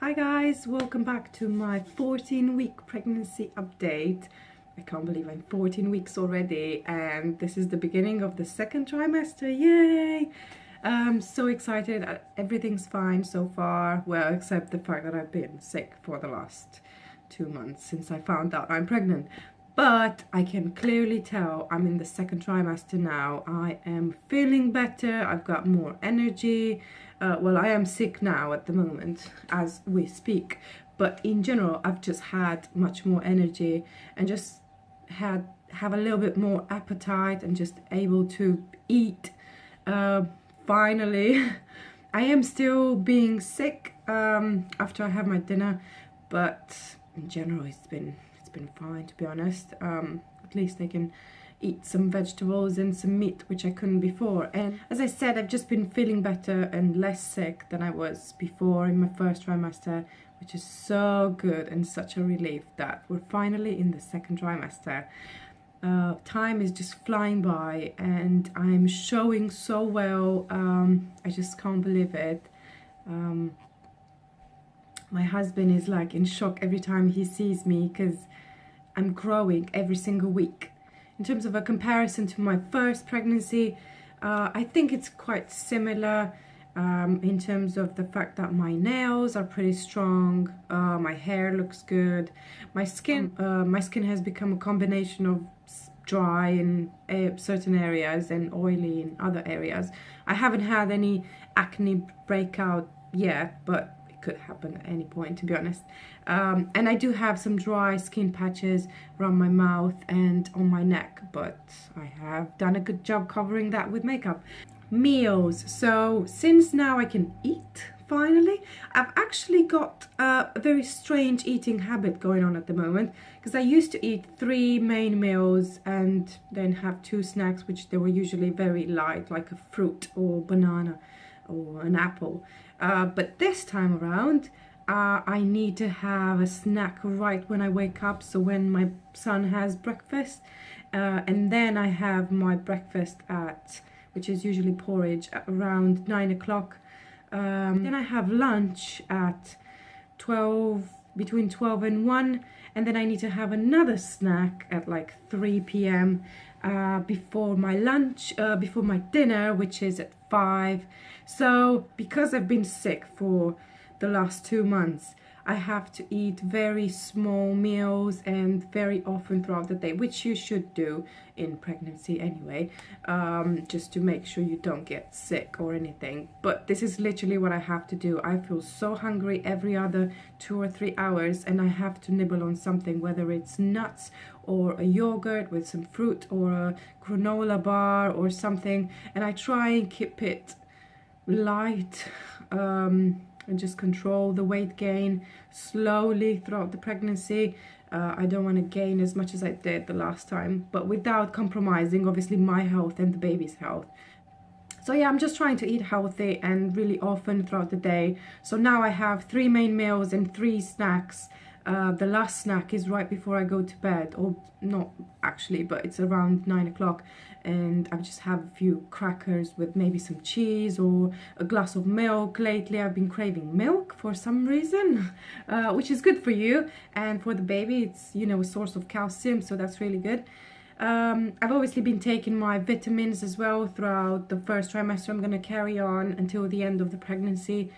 Hi guys, welcome back to my 14-week pregnancy update. I can't believe I'm 14 weeks already and this is the beginning of the second trimester. Yay! I'm so excited. Everything's fine so far, well, except the fact that I've been sick for the last 2 months since I found out I'm pregnant. But I can clearly tell I'm in the second trimester now. I am feeling better, I've got more energy. Well, I am sick now at the moment as we speak, but in general I've just had much more energy and just have a little bit more appetite and just able to eat finally. I am still being sick after I have my dinner, but in general it's been fine, to be honest. At least I can eat some vegetables and some meat, which I couldn't before. And as I said, I've just been feeling better and less sick than I was before in my first trimester, which is so good and such a relief that we're finally in the second trimester. Time is just flying by and I'm showing so well. I just can't believe it. My husband is like in shock every time he sees me because I'm growing every single week. In terms of a comparison to my first pregnancy, I think it's quite similar in terms of the fact that my nails are pretty strong, my hair looks good, my skin has become a combination of dry in certain areas and oily in other areas. I haven't had any acne breakout yet, but could happen at any point, to be honest. And I do have some dry skin patches around my mouth and on my neck, but I have done a good job covering that with makeup. Meals. So since now I can eat finally, I've actually got a very strange eating habit going on at the moment, because I used to eat 3 main meals and then have 2 snacks, which they were usually very light, like a fruit or banana or an apple. But this time around, I need to have a snack right when I wake up, so when my son has breakfast, and then I have my breakfast which is usually porridge, at around 9 o'clock. Then I have lunch at between 12 and 1, and then I need to have another snack at like 3 p.m. Before my lunch, before my dinner, which is at 5. So because I've been sick for the last 2 months, I have to eat very small meals and very often throughout the day, which you should do in pregnancy anyway, just to make sure you don't get sick or anything. But this is literally what I have to do. I feel so hungry every other 2 or 3 hours and I have to nibble on something, whether it's nuts or a yogurt with some fruit or a granola bar or something, and I try and keep it light and just control the weight gain slowly throughout the pregnancy. I don't want to gain as much as I did the last time, but without compromising obviously my health and the baby's health. So yeah, I'm just trying to eat healthy and really often throughout the day. So now I have 3 main meals and 3 snacks. The last snack is right before I go to bed, or not actually, but it's around 9 o'clock, and I just have a few crackers with maybe some cheese or a glass of milk. Lately I've been craving milk for some reason, which is good for you, and for the baby it's, you know, a source of calcium, so that's really good. I've obviously been taking my vitamins as well throughout the first trimester. I'm going to carry on until the end of the pregnancy.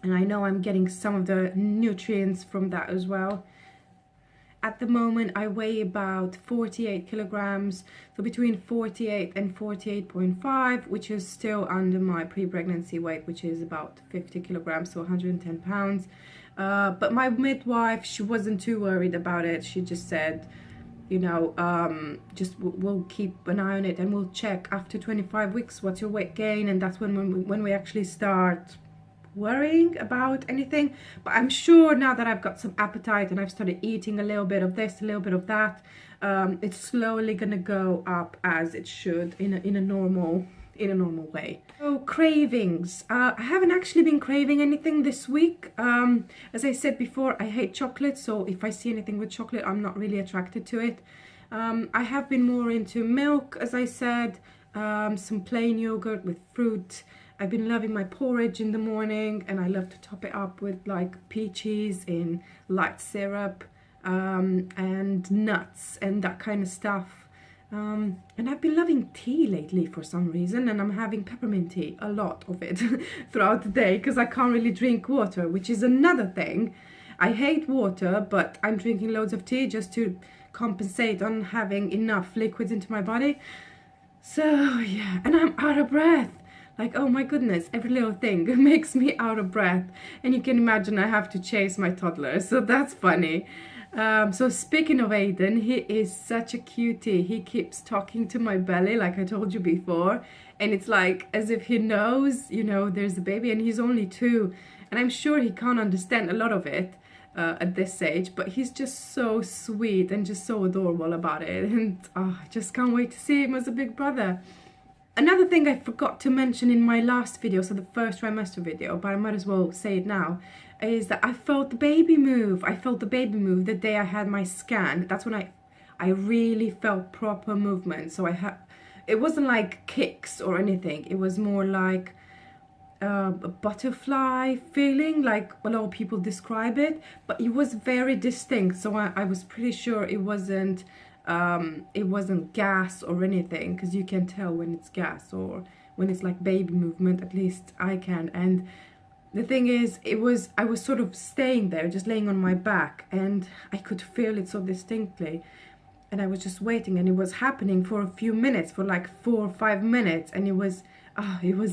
And I know I'm getting some of the nutrients from that as well. At the moment I weigh about 48 kilograms, so between 48 and 48.5, which is still under my pre-pregnancy weight, which is about 50 kilograms, so 110 pounds. But my midwife, she wasn't too worried about it. She just said, you know, just we'll keep an eye on it and we'll check after 25 weeks what's your weight gain, and that's when we actually start worrying about anything. But I'm sure now that I've got some appetite and I've started eating a little bit of this, a little bit of that, it's slowly gonna go up as it should in a normal way. So cravings, I haven't actually been craving anything this week. As I said before, I hate chocolate, so if I see anything with chocolate I'm not really attracted to it. I have been more into milk, as I said, some plain yogurt with fruit, I've been loving my porridge in the morning, and I love to top it up with like peaches in light syrup, and nuts and that kind of stuff. And I've been loving tea lately for some reason, and I'm having peppermint tea, a lot of it, throughout the day, because I can't really drink water, which is another thing. I hate water, but I'm drinking loads of tea just to compensate on having enough liquids into my body. So yeah, and I'm out of breath. Like, oh my goodness, every little thing makes me out of breath. And you can imagine I have to chase my toddler, so that's funny. So speaking of Aiden, he is such a cutie. He keeps talking to my belly, like I told you before. And it's like as if he knows, you know, there's a baby, and he's only 2. And I'm sure he can't understand a lot of it at this age, but he's just so sweet and just so adorable about it. And I just can't wait to see him as a big brother. Another thing I forgot to mention in my last video, so the first trimester video, but I might as well say it now, is that I felt the baby move. I felt the baby move the day I had my scan. That's when I really felt proper movement. So it wasn't like kicks or anything. It was more like a butterfly feeling, like a lot of people describe it, but it was very distinct. So I was pretty sure it wasn't gas or anything, because you can tell when it's gas or when it's like baby movement. At least I can. And the thing is, I was sort of staying there, just laying on my back, and I could feel it so distinctly. And I was just waiting, and it was happening for a few minutes, for like 4 or 5 minutes, and it was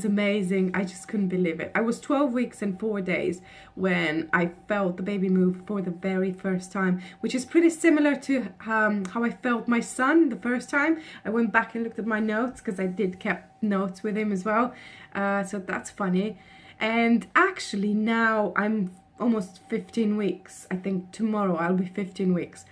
amazing. I just couldn't believe it. I was 12 weeks and 4 days when I felt the baby move for the very first time, which is pretty similar to how I felt my son the first time. I went back and looked at my notes, because I did kept notes with him as well. So that's funny. And actually now I'm almost 15 weeks. I think tomorrow I'll be 15 weeks.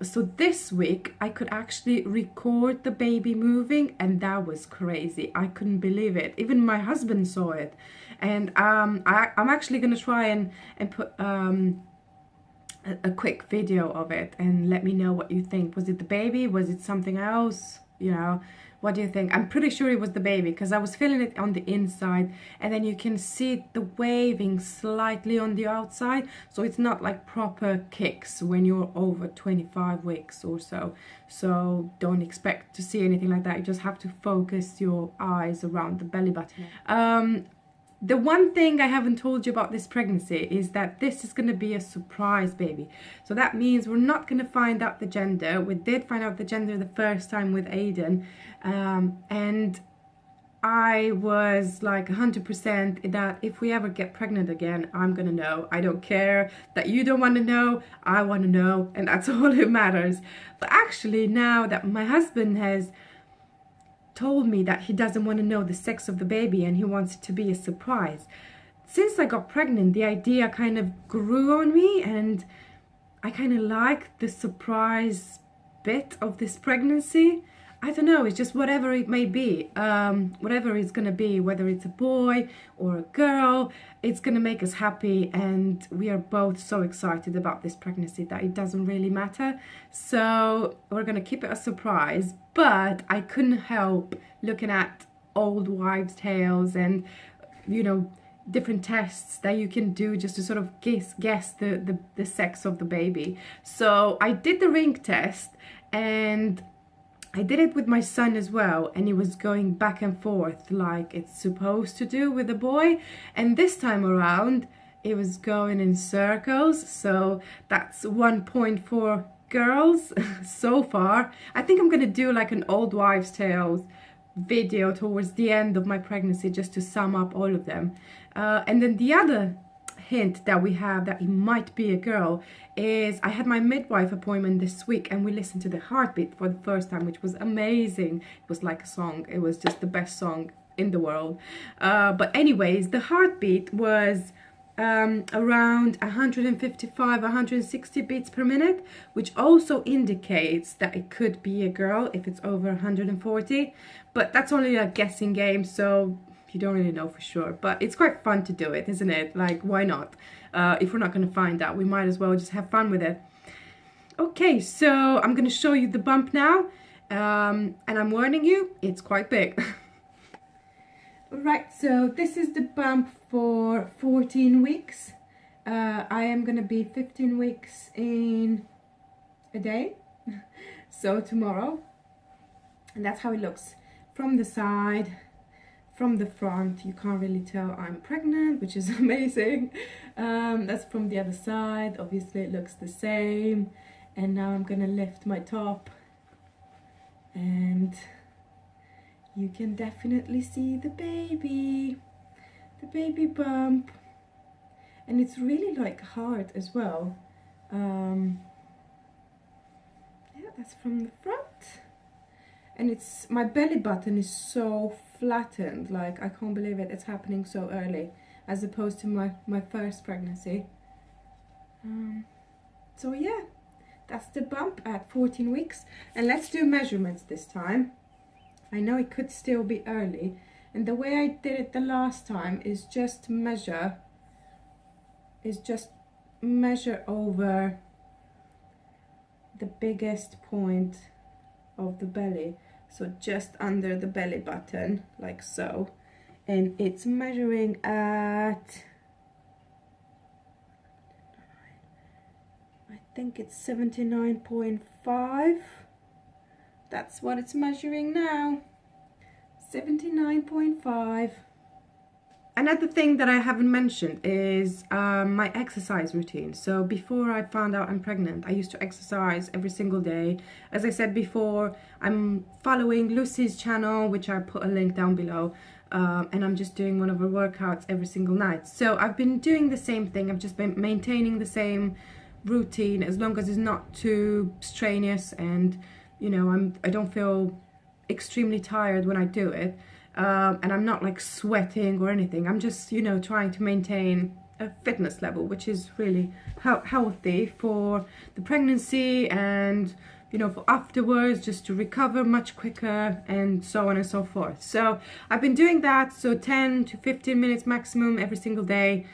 So this week I could actually record the baby moving, and that was crazy. I couldn't believe it. Even my husband saw it. And I'm actually going to try and put a quick video of it, and let me know what you think. Was it the baby? Was it something else? You know, what do you think? I'm pretty sure it was the baby, because I was feeling it on the inside, and then you can see the waving slightly on the outside. So it's not like proper kicks when you're over 25 weeks or so. So don't expect to see anything like that. You just have to focus your eyes around the belly button. The one thing I haven't told you about this pregnancy is that this is going to be a surprise baby. So that means we're not going to find out the gender. We did find out the gender the first time with Aiden. And I was like 100% that if we ever get pregnant again, I'm going to know. I don't care that you don't want to know. I want to know. And that's all that matters. But actually, now that my husband has told me that he doesn't want to know the sex of the baby and he wants it to be a surprise. Since I got pregnant, the idea kind of grew on me, and I kind of like the surprise bit of this pregnancy. I don't know, it's just whatever it may be, whatever it's going to be, whether it's a boy or a girl, it's going to make us happy, and we are both so excited about this pregnancy that it doesn't really matter. So we're going to keep it a surprise, but I couldn't help looking at old wives' tales and, you know, different tests that you can do just to sort of guess the sex of the baby. So I did the ring test, and I did it with my son as well, and he was going back and forth like it's supposed to do with a boy. And this time around, it was going in circles. So that's 1 point for girls so far. I think I'm going to do like an old wives' tales video towards the end of my pregnancy, just to sum up all of them. And then the other hint that we have that it might be a girl is I had my midwife appointment this week, and we listened to the heartbeat for the first time, which was amazing. It was like a song. It was just the best song in the world. But anyways, the heartbeat was around 155, 160 beats per minute, which also indicates that it could be a girl if it's over 140. But that's only a guessing game, so you don't really know for sure. But it's quite fun to do it, isn't it? Like, why not? If we're not going to find out, we might as well just have fun with it. Okay, so I'm going to show you the bump now. And I'm warning you, it's quite big. Right, so this is the bump for 14 weeks. I am gonna be 15 weeks in a day, so tomorrow. And that's how it looks from the side. From the front, you can't really tell I'm pregnant, which is amazing. That's from the other side. Obviously it looks the same. And now I'm gonna lift my top, and you can definitely see the baby bump. And it's really like hard as well. Yeah, that's from the front. And it's, my belly button is so flattened, like I can't believe it, it's happening so early as opposed to my first pregnancy. So yeah, that's the bump at 14 weeks. And let's do measurements this time. I know it could still be early, and the way I did it the last time is just measure over the biggest point of the belly, so just under the belly button, like so. And it's measuring at, I think it's 79.5. That's what it's measuring now. 79.5. Another thing that I haven't mentioned is my exercise routine. So before I found out I'm pregnant, I used to exercise every single day. As I said before, I'm following Lucy's channel, which I put a link down below, and I'm just doing one of her workouts every single night. So I've been doing the same thing. I've just been maintaining the same routine as long as it's not too strenuous, and you know, I don't feel extremely tired when I do it. And I'm not like sweating or anything. I'm just, you know, trying to maintain a fitness level, which is really healthy for the pregnancy and, you know, for afterwards, just to recover much quicker and so on and so forth. So I've been doing that, so 10 to 15 minutes maximum every single day,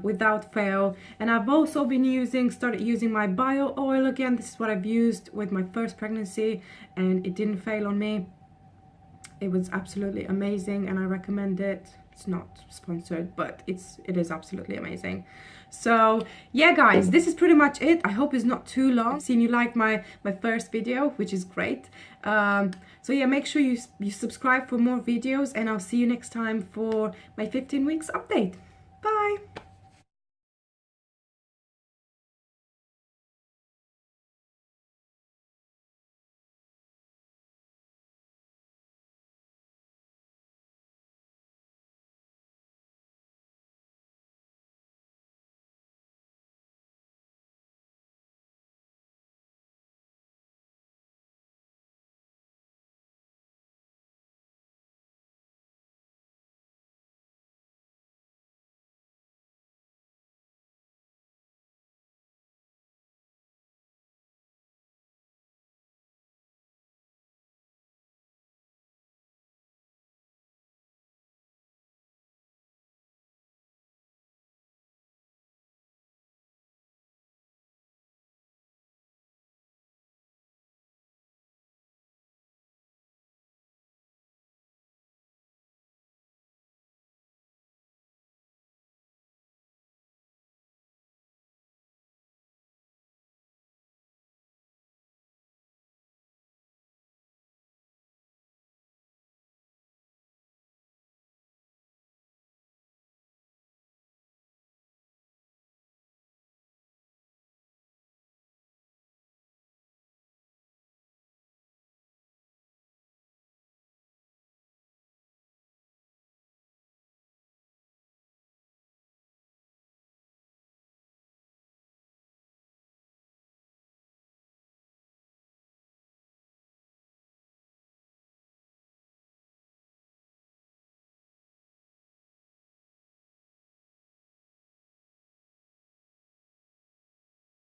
without fail. And I've also been started using my bio oil again. This is what I've used with my first pregnancy, and it didn't fail on me. It was absolutely amazing, and I recommend it. It's not sponsored, but it is absolutely amazing. So yeah, guys, this is pretty much it. I hope it's not too long. I've seen you like my first video, which is great. So yeah, make sure you subscribe for more videos, and I'll see you next time for my 15 weeks update. Bye.